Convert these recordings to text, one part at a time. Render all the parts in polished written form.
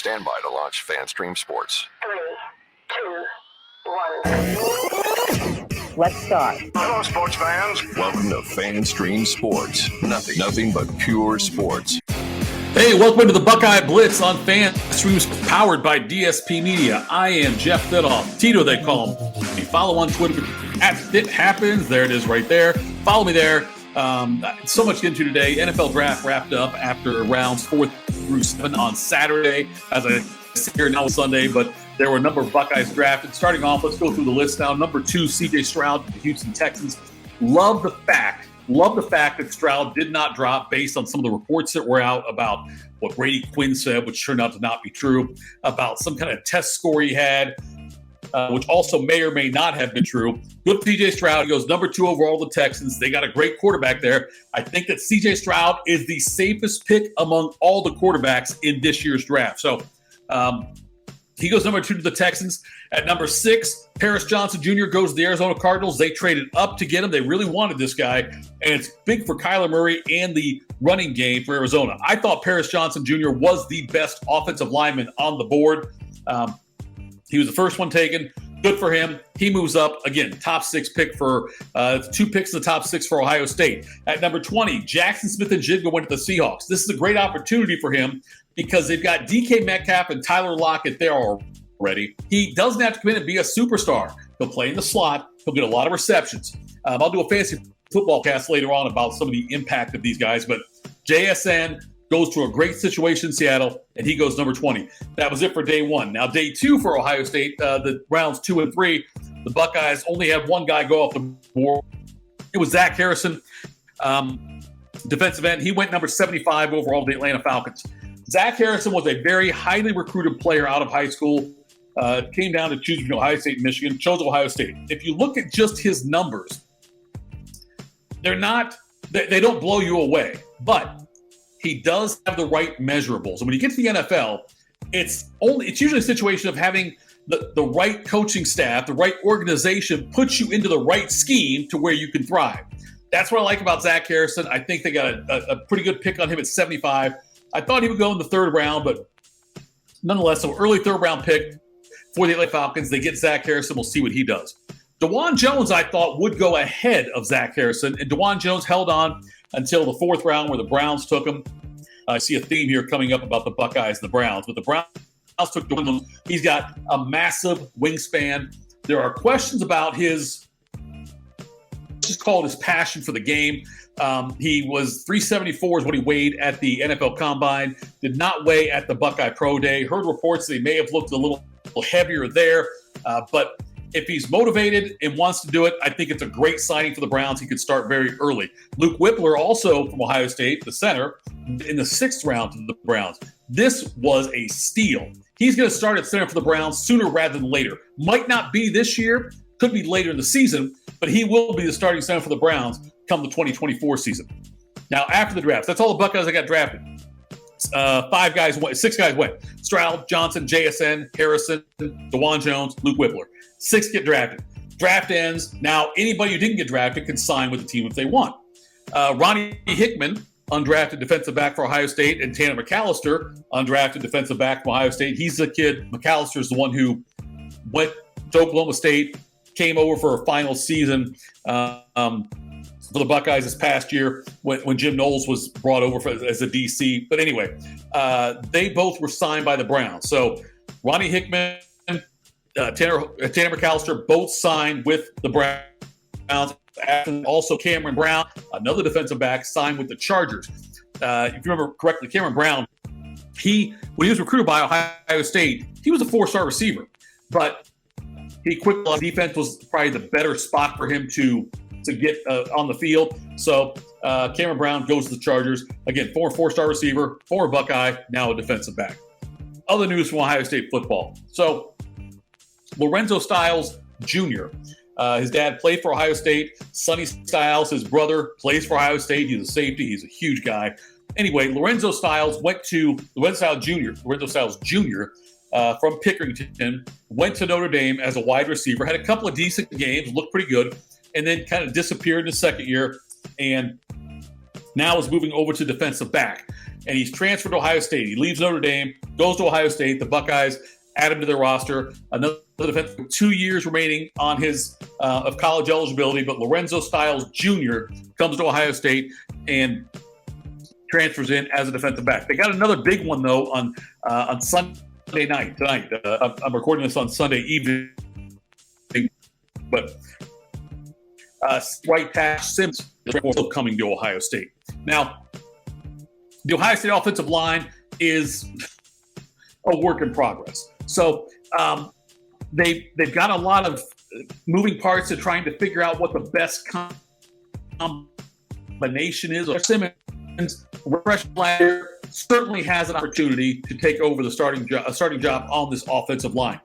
Stand by to launch FanStream Sports. 3, 2, 1. Let's start. Hello, sports fans. Welcome to FanStream Sports. Nothing but pure sports. Hey, welcome to the Buckeye Blitz on FanStreams, powered by DSP Media. I am Jeff Thidoff. Tito, they call him. You follow on Twitter at FitHappens. There it is right there. Follow me there. So much to get into today. NFL draft wrapped up after rounds 4 through 7 on Saturday. As I sit here now, Sunday, but there were a number of Buckeyes drafted. Starting off, let's go through the list now. Number 2, C.J. Stroud, the Houston Texans. Love the fact that Stroud did not drop based on some of the reports that were out about what Brady Quinn said, which turned out to not be true, about some kind of test score he had, which also may or may not have been true. Good for C.J. Stroud. He goes number 2 overall to the Texans. They got a great quarterback there. I think that C.J. Stroud is the safest pick among all the quarterbacks in this year's draft. So he goes number 2 to the Texans. At number 6, Paris Johnson Jr. goes to the Arizona Cardinals. They traded up to get him. They really wanted this guy, and it's big for Kyler Murray and the running game for Arizona. I thought Paris Johnson Jr. was the best offensive lineman on the board. He was the first one taken. Good for him. He moves up. Again, top 6 pick for 2 picks in the top 6 for Ohio State. At number 20, Jackson Smith-Njigba went to the Seahawks. This is a great opportunity for him because they've got DK Metcalf and Tyler Lockett there already. He doesn't have to come in and be a superstar. He'll play in the slot. He'll get a lot of receptions. I'll do a fantasy football cast later on about some of the impact of these guys, but JSN goes to a great situation in Seattle, and he goes number 20. That was it for day 1. Now, day 2 for Ohio State, the rounds 2 and 3, the Buckeyes only had one guy go off the board. It was Zach Harrison, defensive end. He went number 75 overall to the Atlanta Falcons. Zach Harrison was a very highly recruited player out of high school. Came down to choose between Ohio State and Michigan, chose Ohio State. If you look at just his numbers, they don't blow you away, but he does have the right measurables. And when you get to the NFL, it's usually a situation of having the right coaching staff, the right organization puts you into the right scheme to where you can thrive. That's what I like about Zach Harrison. I think they got a pretty good pick on him at 75. I thought he would go in the 3rd round, but nonetheless, so early 3rd round pick for the Atlanta Falcons. They get Zach Harrison. We'll see what he does. DeJuan Jones, I thought, would go ahead of Zach Harrison, and DeJuan Jones held on until the 4th round where the Browns took him. I see a theme here coming up about the Buckeyes and the Browns, but the Browns took DeJuan Jones. He's got a massive wingspan. There are questions about his passion for the game. He was 374 is what he weighed at the NFL Combine. Did not weigh at the Buckeye Pro Day. Heard reports that he may have looked a little heavier there, but if he's motivated and wants to do it, I think it's a great signing for the Browns. He could start very early. Luke Whippler, also from Ohio State, the center, in the 6th round to the Browns. This was a steal. He's going to start at center for the Browns sooner rather than later. Might not be this year, could be later in the season, but he will be the starting center for the Browns come the 2024 season. Now, after the draft, that's all the Buckeyes that got drafted. 6 guys went. Stroud, Johnson, JSN, Harrison, DeJuan Jones, Luke Whippler. 6 get drafted. Draft ends. Now, anybody who didn't get drafted can sign with the team if they want. Ronnie Hickman, undrafted defensive back for Ohio State, and Tanner McAllister, undrafted defensive back from Ohio State. He's the kid. McAllister's the one who went to Oklahoma State, came over for a final season for the Buckeyes this past year when Jim Knowles was brought over as a DC. But anyway, they both were signed by the Browns. So Ronnie Hickman, Tanner McAllister, both signed with the Browns. Also Cameron Brown, another defensive back, signed with the Chargers. If you remember correctly, Cameron Brown, when he was recruited by Ohio State, he was a 4-star receiver. But he quickly on defense was probably the better spot for him to get on the field. So Cameron Brown goes to the Chargers. Again, former 4-star receiver, former Buckeye, now a defensive back. Other news from Ohio State football. So Lorenzo Styles Jr., his dad played for Ohio State. Sonny Styles, his brother, plays for Ohio State. He's a safety. He's a huge guy. Anyway, Lorenzo Styles Jr. From Pickerington, went to Notre Dame as a wide receiver, had a couple of decent games, looked pretty good, and then kind of disappeared in the second year, and now is moving over to defensive back. and he's transferred to Ohio State. He leaves Notre Dame, goes to Ohio State. The Buckeyes add him to their roster. Another defense with 2 years remaining on his of college eligibility, but Lorenzo Styles Jr. comes to Ohio State and transfers in as a defensive back. They got another big one, though, on Sunday night, tonight. I'm recording this on Sunday evening. But right tackle Sims is also coming to Ohio State. Now, the Ohio State offensive line is a work in progress. So they've got a lot of moving parts to trying to figure out what the best combination is. Simmons, freshman last year, certainly has an opportunity to take over the starting job on this offensive line.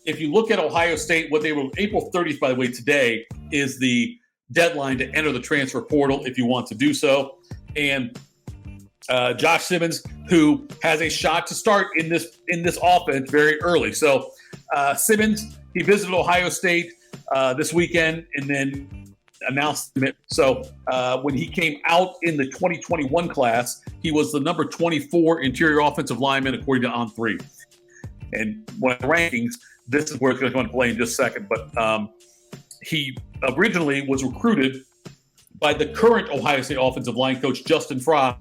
If you look at Ohio State, what they were April 30th, by the way, today is the deadline to enter the transfer portal if you want to do so. And Josh Simmons, who has a shot to start in this offense very early. So Simmons, he visited Ohio State this weekend and then announced it. So when he came out in the 2021 class, he was the number 24 interior offensive lineman according to On3. And when rankings, this is where it's going to come into play in just a second. But he originally was recruited by the current Ohio State offensive line coach, Justin Fry,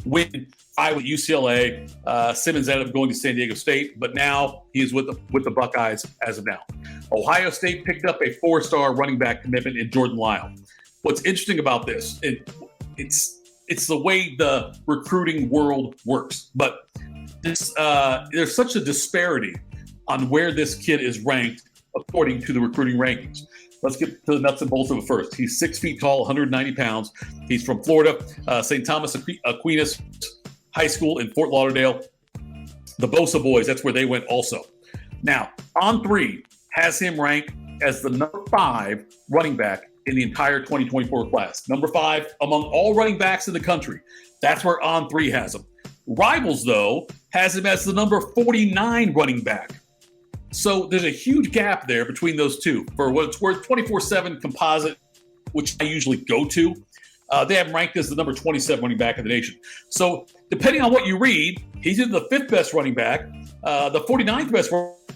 when I was at UCLA. Simmons ended up going to San Diego State, but now he is with the Buckeyes as of now. Ohio State picked up a 4-star running back commitment in Jordan Lyle. What's interesting about this, it's the way the recruiting world works. But there's such a disparity on where this kid is ranked according to the recruiting rankings. Let's get to the nuts and bolts of it first. He's 6 feet tall, 190 pounds. He's from Florida, St. Thomas Aquinas High School in Fort Lauderdale. The Bosa boys, that's where they went also. Now, On3 has him ranked as the number 5 running back in the entire 2024 class. Number 5 among all running backs in the country. That's where On3 has him. Rivals, though, has him as the number 49 running back. So there's a huge gap there between those two. For what it's worth, 24/7 composite, which I usually go to, they have him ranked as the number 27 running back in the nation. So depending on what you read, he's either the 5th best running back, the 49th best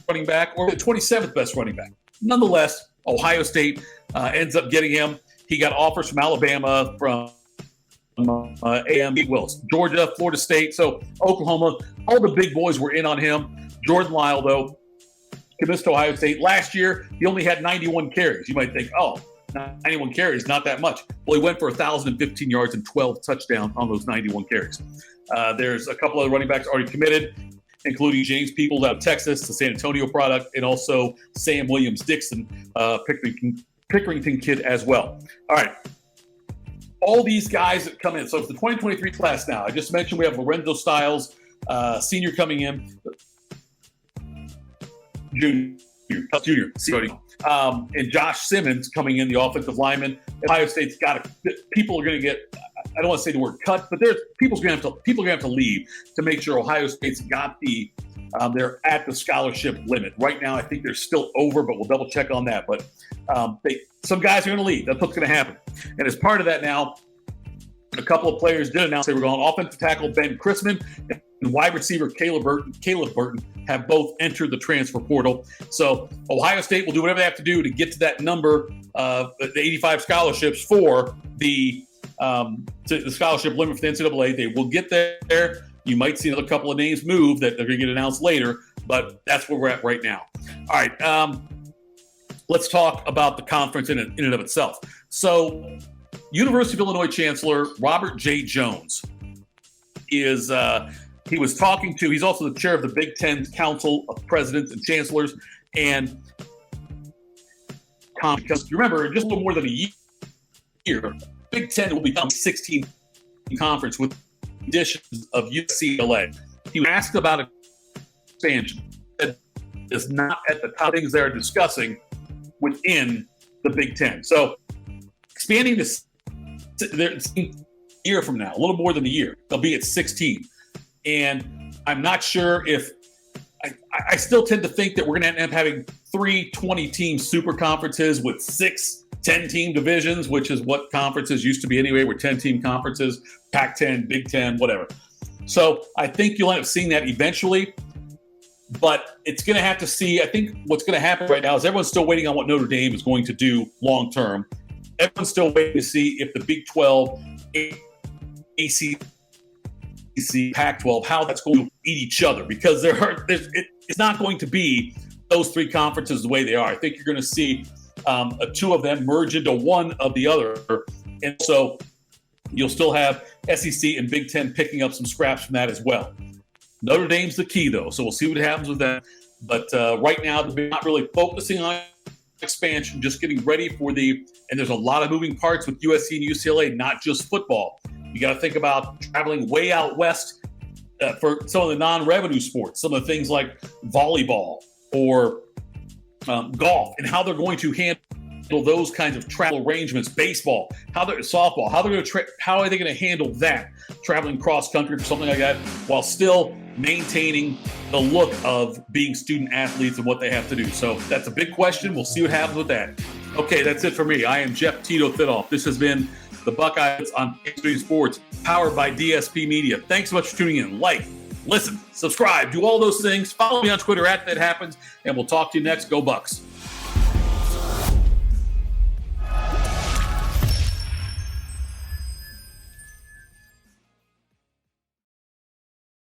running back, or the 27th best running back. Nonetheless, Ohio State ends up getting him. He got offers from Alabama, from Georgia, Florida State, so Oklahoma. All the big boys were in on him. Jordan Lyle, though, commits to Ohio State. Last year, he only had 91 carries. You might think, 91 carries, not that much. Well, he went for 1,015 yards and 12 touchdowns on those 91 carries. There's a couple of running backs already committed, including James Peoples out of Texas, the San Antonio product, and also Sam Williams-Dixon, Pickerington kid as well. All right. All these guys that come in. So it's the 2023 class now. I just mentioned we have Lorenzo Styles, senior coming in. Junior, and Josh Simmons coming in, the offensive lineman. Ohio State's got people are going to get. I don't want to say the word cut, but people are going to have to leave to make sure Ohio State's got they're at the scholarship limit right now. I think they're still over, but we'll double check on that. But some guys are going to leave. That's what's going to happen. And as part of that, now a couple of players did announce they were going. Offensive tackle Ben Chrisman and wide receiver Caleb Burton have both entered the transfer portal. So Ohio State will do whatever they have to do to get to that number of the 85 scholarships for the scholarship limit for the NCAA. They will get there. You might see another couple of names move that they're going to get announced later, but that's where we're at right now. All right, let's talk about the conference in and of itself. So University of Illinois Chancellor Robert J. Jones is he was talking to, he's also the chair of the Big Ten Council of Presidents and Chancellors, and because you remember, just a little more than a year, Big Ten will become 16 conference with additions of UCLA. He was asked about expansion. That is not at the top things they're discussing within the Big Ten. So expanding this a year from now, a little more than a year, they'll be at 16. And I'm not sure if I still tend to think that we're going to end up having 3 20-team super conferences with 6 10-team divisions, which is what conferences used to be anyway. We're 10-team conferences, Pac-10, Big Ten, whatever. So I think you'll end up seeing that eventually. But it's going to have to see. I think what's going to happen right now is everyone's still waiting on what Notre Dame is going to do long term. Everyone's still waiting to see if the Big 12, ACC, Pac-12, how that's going to eat each other, because it's not going to be those three conferences the way they are. I think you're going to see two of them merge into one of the other. And so you'll still have SEC and Big Ten picking up some scraps from that as well. Notre Dame's the key, though, so we'll see what happens with that. But right now, they're not really focusing on expansion, just getting ready for and there's a lot of moving parts with USC and UCLA, not just football. You got to think about traveling way out west for some of the non-revenue sports, some of the things like volleyball or golf, and how they're going to handle those kinds of travel arrangements. Baseball, softball, how are they going to handle that, traveling cross country for something like that, while still maintaining the look of being student athletes and what they have to do. So that's a big question. We'll see what happens with that. Okay, that's it for me. I am Jeff Tito Thidoff. This has been the Buckeyes on Fanstream Sports, powered by DSP Media. Thanks so much for tuning in. Like, listen, subscribe, do all those things. Follow me on Twitter @ThatHappens, and we'll talk to you next. Go Bucks.